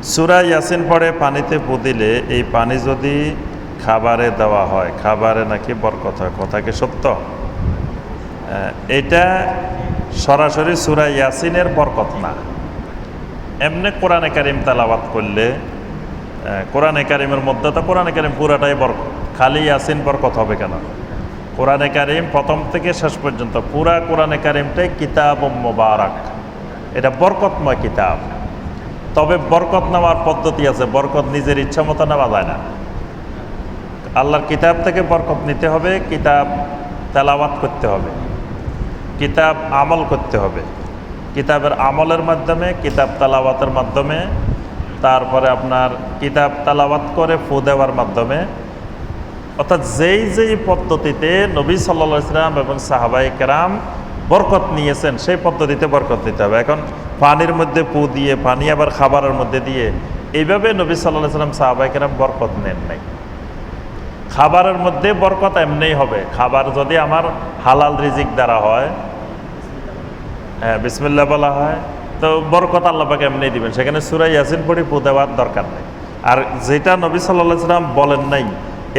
সূরা ইয়াসিন পড়ে পানিতে পু দিলে এই পানি যদি খাবারে দেওয়া হয়, খাবারে নাকি বরকত হয়, কথা কি সত্য? এটা সরাসরি সূরা ইয়াসিনের বরকত না। এমনি কোরআনে কারিম তেলাওয়াত করলে, কোরআনে কারিমের মধ্যে তো কোরআনে কারিম পুরাটাই বরকত, খালি ইয়াসিন বরকত হবে কেন? কোরআনে কারিম প্রথম থেকে শেষ পর্যন্ত পুরা কোরআনে কারিমটাই কিতাব মুবারাক, এটা বরকতময় কিতাব। তবে বরকত নেওয়ার পদ্ধতি আছে, বরকত নিজের ইচ্ছা মতো নেওয়া যায় না। আল্লাহর কিতাব থেকে বরকত নিতে হবে, কিতাব তেলাওয়াত করতে হবে, কিতাব আমল করতে হবে, কিতাবের আমলের মাধ্যমে, কিতাব তেলাওয়াতের মাধ্যমে, তারপরে আপনার কিতাব তেলাওয়াত করে ফু দেওয়ার মাধ্যমে, অর্থাৎ যেই পদ্ধতিতে নবী সাল্লাল্লাহু আলাইহি ওয়াসাল্লাম এবং সাহাবায়ে কেরাম বরকত নিয়েছেন সেই পদ্ধতিতে বরকত নিতে হবে। এখন পানির মধ্যে পু দিয়ে, পানি আবার খাবারের মধ্যে দিয়ে, এইভাবে নবী সাল্লাল্লাহু আলাইহি ওয়াসাল্লাম সাহাবায়ে কেরাম বরকত নেন নাই। খাবারের মধ্যে বরকত এমনিই হবে, খাবার যদি আমার হালাল রিজিক দ্বারা হয়, হ্যাঁ বিসমিল্লাহ বলা হয়, তো বরকত আল্লাহ পাক এমনি দিবেন, সেখানে সূরা ইয়াসিন পড়ে পু দেওয়ার দরকার নেই। আর যেটা নবী সাল্লাল্লাহু আলাইহি ওয়াসাল্লাম বলেন নাই,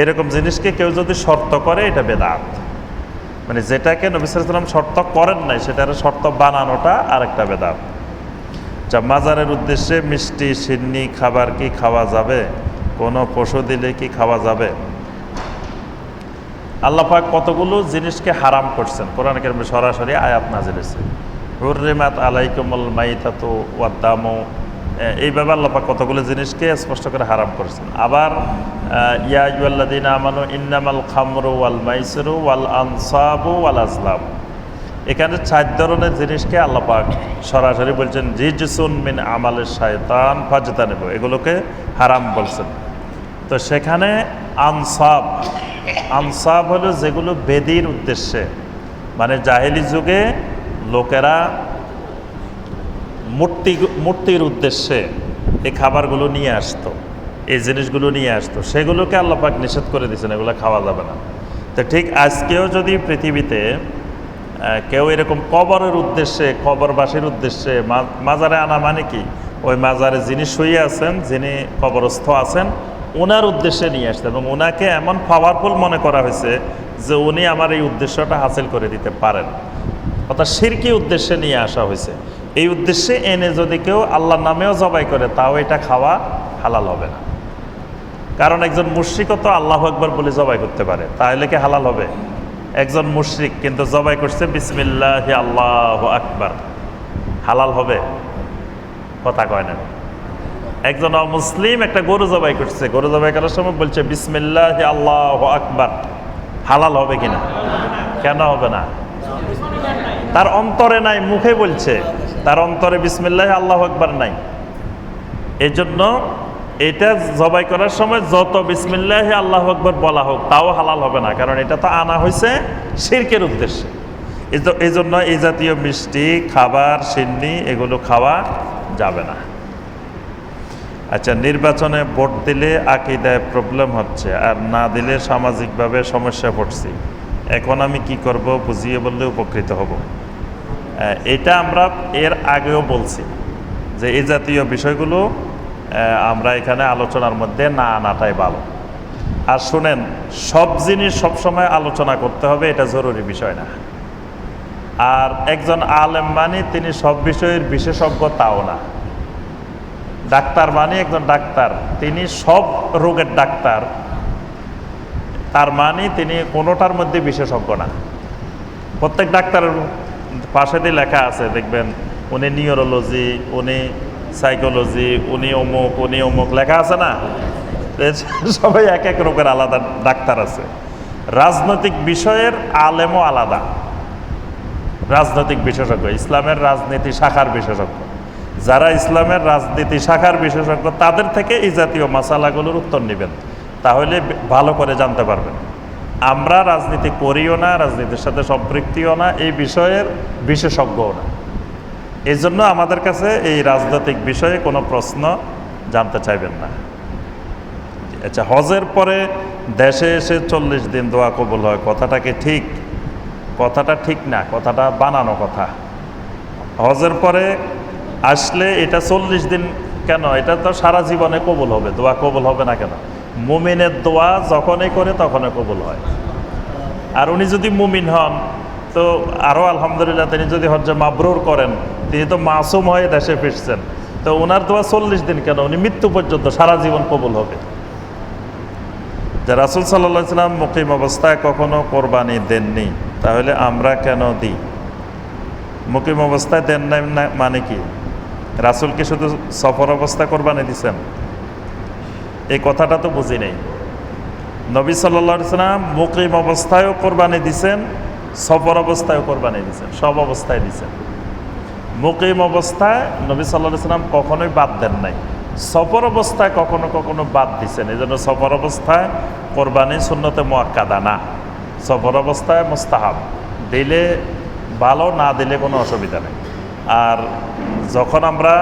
এরকম জিনিসকে কেউ যদি শর্ত করে, এটা বেদাত। মানে যেটাকে নবী সাল্লাল্লাহু আলাইহি ওয়াসাল্লাম শর্ত করেন নাই, সেটার শর্ত বানানোটা আরেকটা বেদাত। যা মাজারের উদ্দেশ্যে মিষ্টি সিন্নি খাবার কি খাওয়া যাবে? কোনো পশু দিলে কি খাওয়া যাবে? আল্লাহ পাক কতগুলো জিনিসকে হারাম করছেন, কোরআন কারিমে সরাসরি আয়াত নাযিল হয়েছে। হুররিমাত আলাইকুমুল মাইতাতু ওয়াদ-দামু, এইভাবে আল্লাহ পাক কতগুলো জিনিসকে স্পষ্ট করে হারাম করেছেন। আবার ইয়া আইয়ুহাল্লাযীনা আমানু ইন্নামাল খামরু ওয়াল মাইসিরু ওয়াল আনসাবু ওয়াল আজলাম, এখানে 4 ধরনের জিনিসকে আল্লাহ পাক সরাসরি বলছেন রিজসুন মিন আমালিশ শায়তান ফাজতানিবু, এগুলোকে হারাম বলছেন। তো সেখানে আনসাব, আনসাব হলো যেগুলো বেদির উদ্দেশ্যে, মানে জাহেলি যুগে লোকেরা মূর্তির উদ্দেশ্যে এই খাবারগুলো নিয়ে আসতো, এই জিনিসগুলো নিয়ে আসতো, সেগুলোকে আল্লাহ পাক নিষেধ করে দিয়েছেন, এগুলো খাওয়া যাবে না। তো ঠিক আজকেও যদি পৃথিবীতে কেউ এরকম কবরের উদ্দেশ্যে, কবরবাসীর উদ্দেশ্যে, মাজারে আনা মানে কি, ওই মাজারে যিনি শুয়ে আছেন, যিনি কবরস্থ আছেন, ওনার উদ্দেশ্যে নিয়ে আসতে, এবং ওনাকে এমন পাওয়ারফুল মনে করা হয়েছে যে উনি আমার এই উদ্দেশ্যটা হাসিল করে দিতে পারেন, অর্থাৎ শিরকি উদ্দেশ্যে নিয়ে আসা হয়েছে। এই উদ্দেশ্যে এনে যদি কেউ আল্লাহর নামেও জবাই করে, তাও এটা খাওয়া হালাল হবে না। কারণ একজন মুশরিকও তো আল্লাহু আকবার বলে জবাই করতে পারে, তাহলে কি হালাল হবে? একজন মুশরিক কিন্তু জবাই করছে বিসমিল্লাহি আল্লাহু আকবার, হালাল হবে? কথা কয় না। একজন অমুসলিম একটা গরু জবাই করছে, গরু জবাই করার সময় বলছে বিসমিল্লাহি আল্লাহু আকবার, হালাল হবে কিনা? কেন হবে না? তার অন্তরে নাই, মুখে বলছে, তার অন্তরে বিসমিল্লাহি আল্লাহু আকবার নাই। এই জন্য এটা জবাই করার সময় যত বিসমিল্লাহি আল্লাহু আকবার বলা হোক, তাও হালাল হবে না, কারণ এটা তো আনা হয়েছে শিরকের উদ্দেশ্যে। এই জন্য এই জাতীয় মিষ্টি খাবার, সিন্নি, এগুলো খাওয়া যাবে না। আচ্ছা, নির্বাচনে ভোট দিলে আকীদায় প্রবলেম হচ্ছে, আর না দিলে সামাজিকভাবে সমস্যা পড়ছি, এখন আমি কি করব বুঝিয়ে বললে উপকৃত হব। এটা আমরা এর আগেও বলছি যে এই জাতীয় বিষয়গুলো আমরা এখানে আলোচনার মধ্যে না আনাটাই ভালো। আর শুনেন, সব জিনিস সবসময় আলোচনা করতে হবে, এটা জরুরি বিষয় না। আর একজন আলেম মানে তিনি সব বিষয়ের বিশেষজ্ঞ, তাও না। ডাক্তার মানে একজন ডাক্তার, তিনি সব রোগের ডাক্তার, তার মানে তিনি কোনোটার মধ্যে বিশেষজ্ঞ না। প্রত্যেক ডাক্তারের পাশে দিয়ে লেখা আছে, দেখবেন উনি নিউরোলজি, উনি সাইকোলজি, উনি অমুক লেখা আছে না? সবাই এক এক রোগের আলাদা ডাক্তার আছে। রাজনৈতিক বিষয়ের আলেমও আলাদা, রাজনৈতিক বিশেষজ্ঞ, ইসলামের রাজনীতি শাখার বিশেষজ্ঞ। যারা ইসলামের রাজনীতি শাখার বিশেষজ্ঞ, তাদের থেকে এই জাতীয় মাসালাগুলোর উত্তর নেবেন, তাহলে ভালো করে জানতে পারবেন। আমরা রাজনীতি করিও না, রাজনীতির সাথে সম্পৃক্তও না, এই বিষয়ের বিশেষজ্ঞও না। এই জন্য আমাদের কাছে এই রাজনৈতিক বিষয়ে কোনো প্রশ্ন জানতে চাইবেন না। আচ্ছা, হজের পরে দেশে এসে 40 দিন দোয়া কবুল হয়, কথাটা কি ঠিক? কথাটা ঠিক না, কথাটা বানানো কথা। হজের পরে আসলে এটা 40 দিন কেন? এটা তো সারা জীবনে কবুল হবে, দোয়া কবুল হবে না কেন? মুমিনের দোয়া যখনই করে তখনই কবুল হয়। আর উনি যদি মুমিন হন তো আরও আলহামদুলিল্লাহ, তিনি যদি হজ্জে মাবরুর করেন, তিনি তো মাসুম হয়ে দেশে ফিরছেন, তো ওনার দোয়া 40 দিন কেন, উনি মৃত্যু পর্যন্ত সারা জীবন কবুল হবে। যে রাসূল সাল্লাল্লাহু আলাইহি ওয়াসাল্লাম মুকিম অবস্থায় কখনো কোরবানি দেননি, তাহলে আমরা কেন দিই? মুকিম অবস্থায় দেন নাই মানে কি? রাসূল কি শুধু সফর অবস্থায় কোরবানি দিছেন? এই কথাটা তো বুঝি নেই। নবী সাল্লাল্লাহু আলাইহি ওয়াসাল্লাম মুকিম অবস্থায়ও কোরবানি দিছেন, সফর অবস্থায়ও কোরবানি দিছেন, সব অবস্থায় দিছেন। মুকিম অবস্থায় নবী সাল্লাল্লাহু আলাইহি ওয়াসাল্লাম কখনোই বাদ দেন নাই, সফর অবস্থায় কখনো কখনো বাদ দিছেন। এই জন্য সফর অবস্থায় কোরবানি সুন্নতে মুআক্কাদা না, সফর অবস্থায় মুস্তাহাব, দিলে ভালো, না দিলে কোনো অসুবিধা নেই। আর যখন আমরা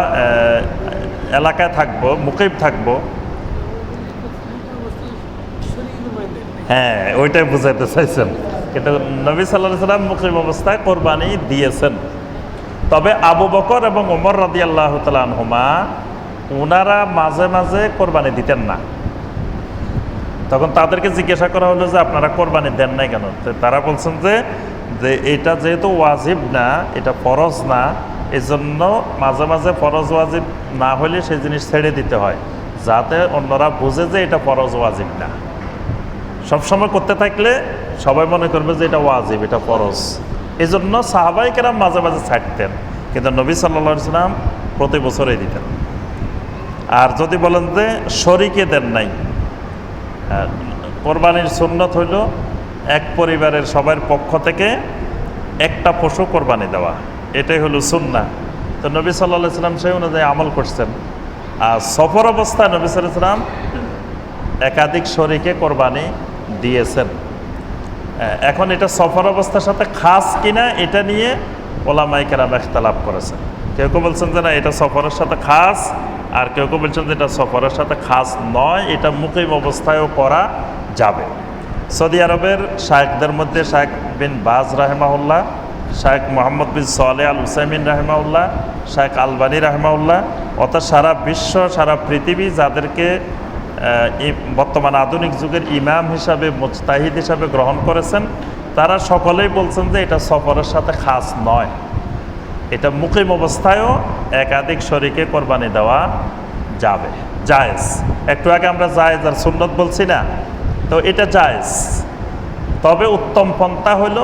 এলাকায় থাকবো, মুকিম থাকবো, হ্যাঁ ওইটাই বুঝাইতে চাইছেন। কিন্তু নবী সাল্লাল্লাহু আলাইহি ওয়াসাল্লাম মুকিম অবস্থায় কোরবানি দিয়েছেন। তবে আবু বকর এবং ওমর রাদিয়াল্লাহু তাআলা আনহুমা, ওনারা মাঝে মাঝে কোরবানি দিতেন না। তখন তাদেরকে জিজ্ঞাসা করা হলো যে আপনারা কোরবানি দেন নাই কেন? তারা বলছেন যে এটা যেহেতু ওয়াজিব না, এটা ফরজ না, এই জন্য মাঝে মাঝে ফরজ ওয়াজিব না হলে সেই জিনিস ছেড়ে দিতে হয়, যাতে অন্যরা বুঝে যে এটা ফরজ ওয়াজিব না। সবসময় করতে থাকলে সবাই মনে করবে যে এটা ওয়াজিব, এটা ফরজ। এই জন্য সাহাবায়ে কেরাম মাঝে মাঝে ছাড়তেন, কিন্তু নবী সাল্লাল্লাহু আলাইহি ওয়াসাল্লাম প্রতি বছরই দিতেন। আর যদি বলেন যে শরীকে দেন নাই, কোরবানির সুন্নত হইল এক পরিবারের সবার পক্ষ থেকে একটা পশু কোরবানি দেওয়া, এটাই হলো সুন্নাহ। তো নবী সাল্লাল্লাহু আলাইহি ওয়াসাল্লাম সেই অনুযায়ী আমল করছেন। আর সফর অবস্থায় নবী সাল্লাল্লাহু আলাইহি ওয়াসাল্লাম একাধিক শরীকে কোরবানি দিয়েছেন। এখন এটা সফর অবস্থার সাথে খাস কিনা, এটা নিয়ে ওলামায়ে কেরাম ইখতিলাফ করেছেন। কেউ কেউ বলছেন যে না, এটা সফরের সাথে খাস, আর কেউ কেউ বলছেন যে এটা সফরের সাথে খাস নয়, এটা মুকিম অবস্থায়ও করা যাবে। সৌদি আরবের শায়েখদের মধ্যে শায়েখ বিন বাজ রাহিমাহুল্লাহ, শায়েখ মোহাম্মদ বিন সালেহ আল উসাইমিন রাহিমাহুল্লাহ, শায়েখ আলবানী রাহিমাহুল্লাহ, অর্থাৎ সারা বিশ্ব, সারা পৃথিবী যাদেরকে বর্তমান আধুনিক যুগের ইমাম হিসাবে, মুজতাহিদ হিসাবে গ্রহণ করেছেন, তারা সকলেই বলছেন যে এটা সফরের সাথে খাস নয়, এটা মুকিম অবস্থায়ও একাধিক শরীকে কোরবানি দেওয়া যাবে, জায়েজ। একটু আগে আমরা জায়েজ আর সুন্নত বলছি না, তো এটা জায়েজ। তবে উত্তম পন্থা হলো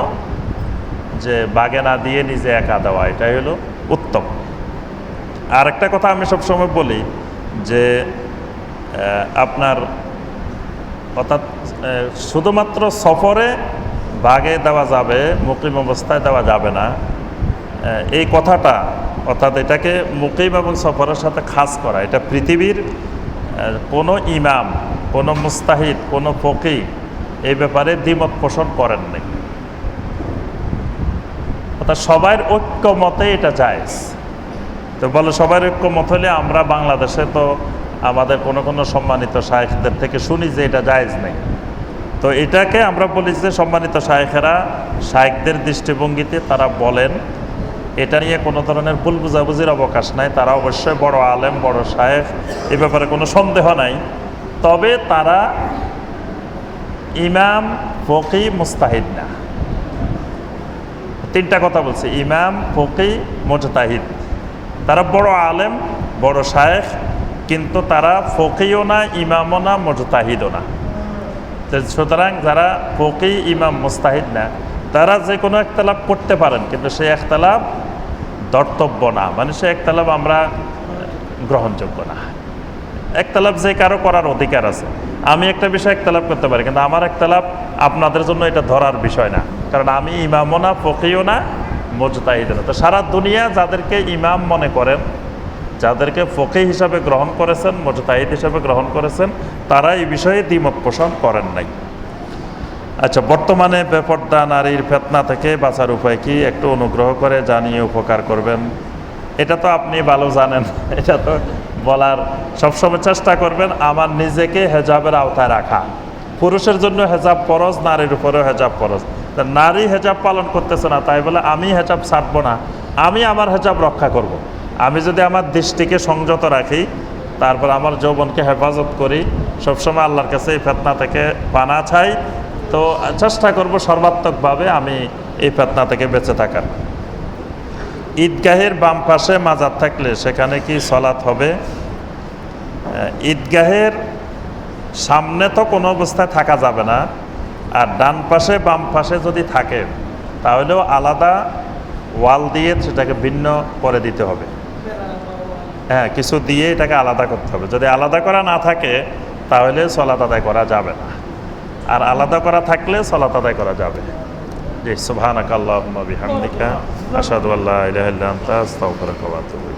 যে বাগে না দিয়ে নিজে একা দেওয়া, এটাই হলো উত্তম। আর একটা কথা আমি সবসময় বলি যে আপনার অর্থাৎ শুধুমাত্র সফরে বাগে দেওয়া যাবে, মুকিম অবস্থায় দেওয়া যাবে না, এই কথাটা, অর্থাৎ এটাকে মুকিম এবং সফরের সাথে খাস করা, এটা পৃথিবীর কোনো ইমাম, কোনো মুস্তাহিদ, কোনো ফকিহ এই ব্যাপারে দ্বিমত পোষণ করেন নাই। অর্থাৎ সবার ঐক্যমতে এটা জায়েজ। তো বলে সবার ঐক্যমত হলে আমরা বাংলাদেশে তো আমাদের কোনো কোনো সম্মানিত শায়েখদের থেকে শুনি যে এটা জায়েজ নেই। তো এটাকে আমরা বলি যে সম্মানিত শায়েখেরা শায়েখদের দৃষ্টিভঙ্গিতে তারা বলেন, এটা নিয়ে কোনো ধরনের ভুল বুঝাবুঝির অবকাশ নাই। তারা অবশ্যই বড় আলেম, বড় শায়েখ, এ ব্যাপারে কোনো সন্দেহ নাই। তবে তারা ইমাম, ফকিহ, মুজতাহিদ না। তিনটা কথা বলছে, ইমাম, ফকিহ, মুজতাহিদ। তারা বড় আলেম, বড় শায়েখ, কিন্তু তারা ফকিহও না, ইমামও না, মুজতাহিদও না। সুতরাং যারা ফকিহ, ইমাম, মুজতাহিদ না, তারা যে কোনো ইখতিলাফ করতে পারেন, কিন্তু সেই ইখতিলাফ ধর্তব্য না, মানে সেই ইখতিলাফ আমরা গ্রহণযোগ্য না। ইখতিলাফ যে কারো করার অধিকার আছে। আমি একটা বিষয় ইখতিলাফ করতে পারি, কিন্তু আমার ইখতিলাফ আপনাদের জন্য এটা ধরার বিষয় না, কারণ আমি ইমামও না, ফকিহও না, মুজতাহিদও না। তো সারা দুনিয়া যাদেরকে ইমাম মনে করেন, যাদেরকে ফকিহ হিসাবে গ্রহণ করেছেন, মুজতাহিদ হিসাবে গ্রহণ করেছেন, তারা এই বিষয়ে দ্বিমত পোষণ করেন নাই। আচ্ছা, বর্তমানে বেপর্দা নারীর ফিতনা থেকে বাঁচার উপায় কি একটু অনুগ্রহ করে জানিয়ে উপকার করবেন। এটা তো আপনি ভালো জানেন, এটা তো বলার সবসময় চেষ্টা করবেন আমার নিজেকে হেজাবের আওতায় রাখা। পুরুষের জন্য হেজাব ফরজ, নারীর উপরেও হেজাব ফরজ। নারী হেজাব পালন করতেছে না তাই বলে আমি হেজাব ছাড়বো না, আমি আমার হেজাব রক্ষা করব। আমি যদি আমার দৃষ্টিকে সংযত রাখি, তারপর আমার যৌবনকে হেফাজত করি, সবসময় আল্লাহর কাছে এই ফিতনা থেকে পানা চাই, তো চেষ্টা করব সর্বাত্মকভাবে আমি এই ফিতনা থেকে বেঁচে থাকার। ঈদগাহের বাম পাশে মাজার থাকলে সেখানে কি সলাৎ হবে? ঈদগাহের সামনে তো কোনো অবস্থায় থাকা যাবে না, আর ডান পাশে বাম পাশে যদি থাকে তাহলেও আলাদা ওয়াল দিয়ে সেটাকে ভিন্ন করে দিতে হবে। হ্যাঁ, কিছু দিয়ে এটাকে আলাদা করতে হবে। যদি আলাদা করা না থাকে তাহলে সলাত আদায় করা যাবে না, আর আলাদা করা থাকলে সলাত আদায় করা যাবে। জি, সুবহানাকাল্লাহুম্মা বিহামদিকা আশহাদু আল্লা ইলাহা ইল্লা আনতা আস্তাগফিরুকা ওয়া আতুবু ইলাইক।